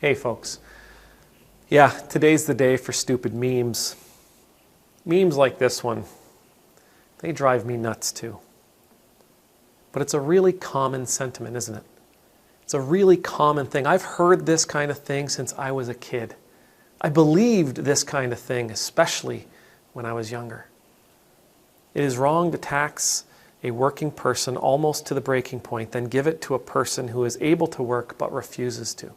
Hey folks. Yeah, today's the day for stupid memes. Memes like this one, they drive me nuts too. But it's a really common sentiment, isn't it? It's a really common thing. I've heard this kind of thing since I was a kid. I believed this kind of thing, especially when I was younger. It is wrong to tax a working person almost to the breaking point, then give it to a person who is able to work but refuses to.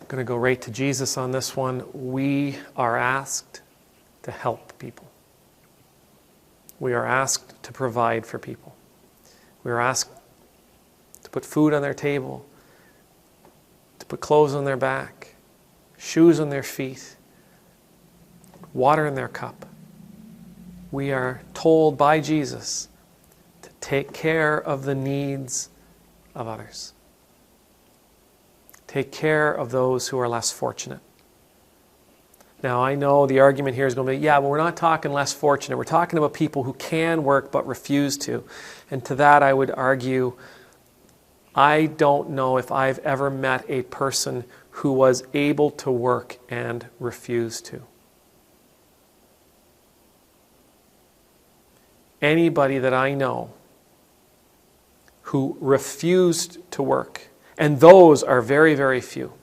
I'm going to go right to Jesus on this one. We are asked to help people. We are asked to provide for people. We are asked to put food on their table, to put clothes on their back, shoes on their feet, water in their cup. We are told by Jesus to take care of the needs of others. Take care of those who are less fortunate. Now, I know the argument here is going to be, yeah, but we're not talking less fortunate. We're talking about people who can work but refuse to. And to that I would argue, I don't know if I've ever met a person who was able to work and refused to. Anybody that I know who refused to work, and those are very, very few,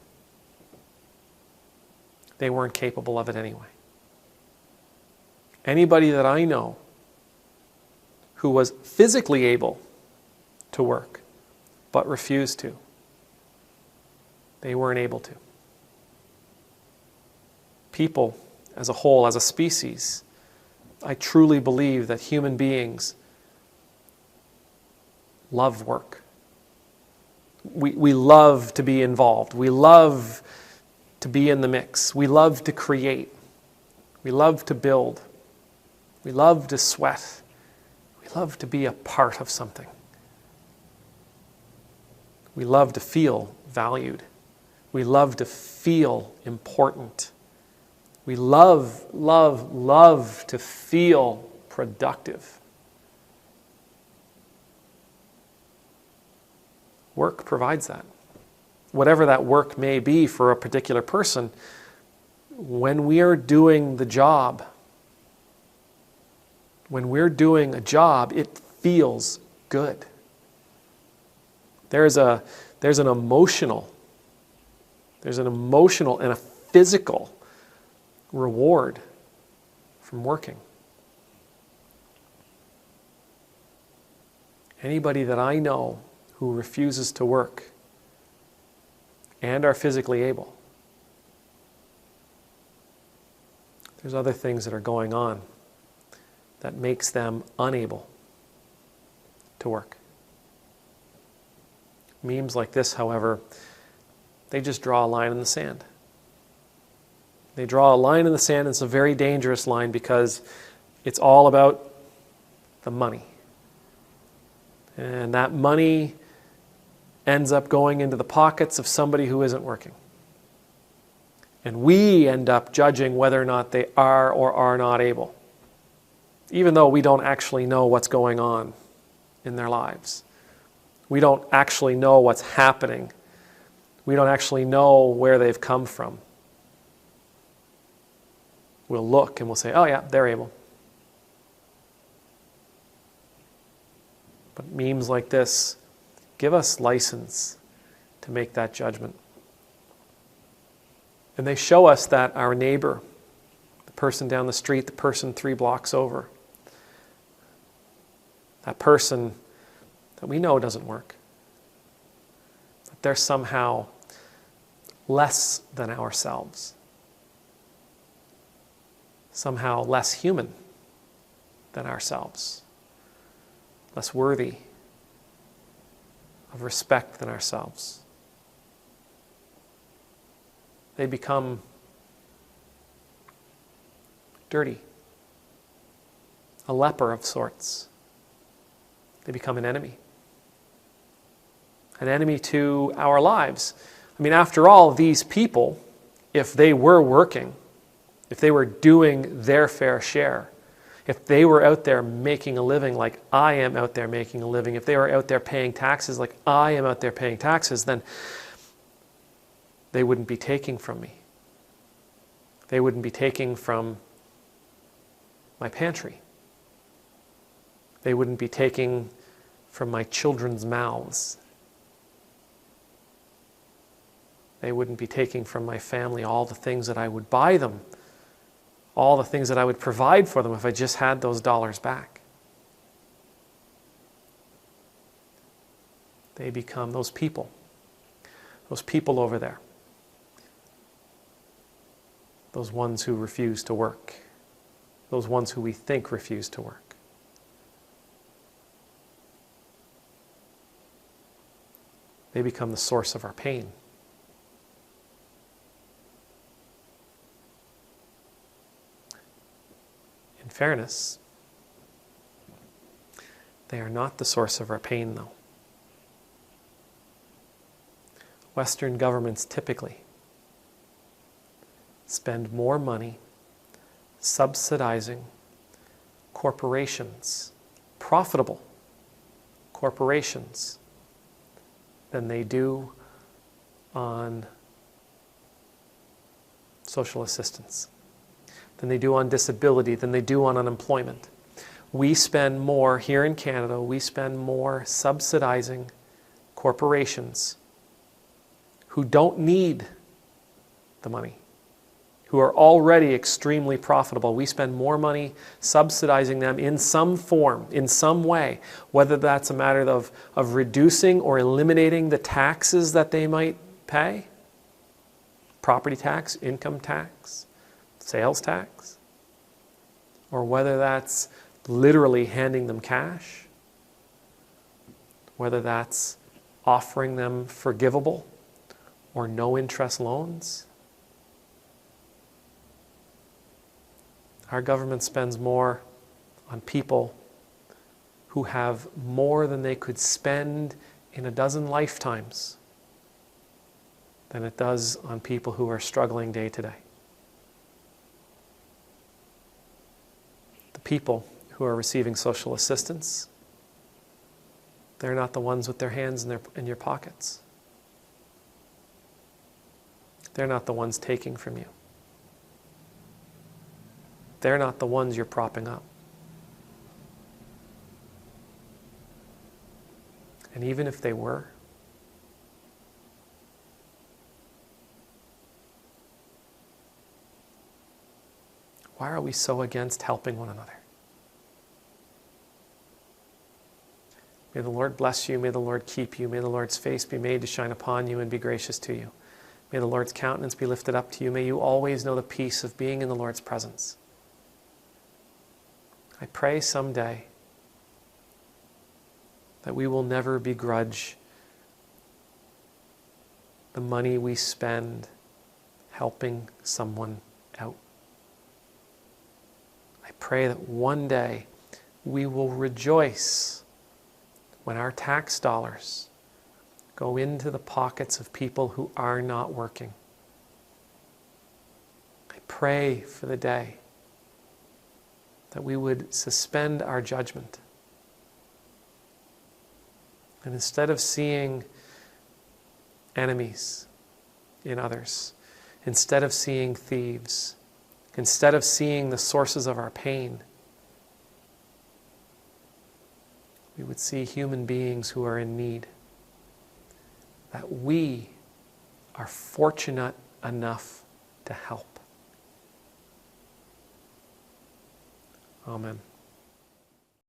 they weren't capable of it anyway. Anybody that I know who was physically able to work but refused to, they weren't able to. People as a whole, as a species, I truly believe that human beings love work. We love to be involved. We love to be in the mix. We love to create. We love to build. We love to sweat. We love to be a part of something. We love to feel valued. We love to feel important. We love to feel productive. Work provides that. Whatever that work may be for a particular person, when we are doing the job, when we're doing a job, it feels good. There's an emotional and a physical reward from working. Anybody that I know who refuses to work and are physically able, there's other things that are going on that makes them unable to work. Memes like this, however, they just draw a line in the sand. They draw a line in the sand, and it's a very dangerous line because it's all about the money. And that money ends up going into the pockets of somebody who isn't working. And we end up judging whether or not they are or are not able, even though we don't actually know what's going on in their lives. We don't actually know what's happening. We don't actually know where they've come from. We'll look and we'll say, oh yeah, they're able. But memes like this give us license to make that judgment. And they show us that our neighbor, the person down the street, the person 3 blocks over, that person that we know doesn't work, that they're somehow less than ourselves, somehow less human than ourselves, less worthy of respect than ourselves. They become dirty, a leper of sorts. They become an enemy to our lives. I mean, after all, these people, if they were working, if they were doing their fair share, if they were out there making a living like I am out there making a living, if they were out there paying taxes like I am out there paying taxes, then they wouldn't be taking from me. They wouldn't be taking from my pantry. They wouldn't be taking from my children's mouths. They wouldn't be taking from my family all the things that I would buy them, all the things that I would provide for them if I just had those dollars back. They become those people over there, those ones who refuse to work, those ones who we think refuse to work. They become the source of our pain. In fairness, they are not the source of our pain, though. Western governments typically spend more money subsidizing corporations, profitable corporations, than they do on social assistance, than they do on disability, than they do on unemployment. We spend more, here in Canada, we spend more subsidizing corporations who don't need the money, who are already extremely profitable. We spend more money subsidizing them in some form, in some way, whether that's a matter of reducing or eliminating the taxes that they might pay, property tax, income tax, sales tax, or whether that's literally handing them cash, whether that's offering them forgivable or no interest loans. Our government spends more on people who have more than they could spend in a dozen lifetimes than it does on people who are struggling day to day. The people who are receiving social assistance, they're not the ones with their hands in your pockets. They're not the ones taking from you. They're not the ones you're propping up. And even if they were, why are we so against helping one another? May the Lord bless you. May the Lord keep you. May the Lord's face be made to shine upon you and be gracious to you. May the Lord's countenance be lifted up to you. May you always know the peace of being in the Lord's presence. I pray someday that we will never begrudge the money we spend helping someone out. I pray that one day we will rejoice when our tax dollars go into the pockets of people who are not working. I pray for the day that we would suspend our judgment. And instead of seeing enemies in others, instead of seeing thieves, instead of seeing the sources of our pain, we would see human beings who are in need. That we are fortunate enough to help. Amen.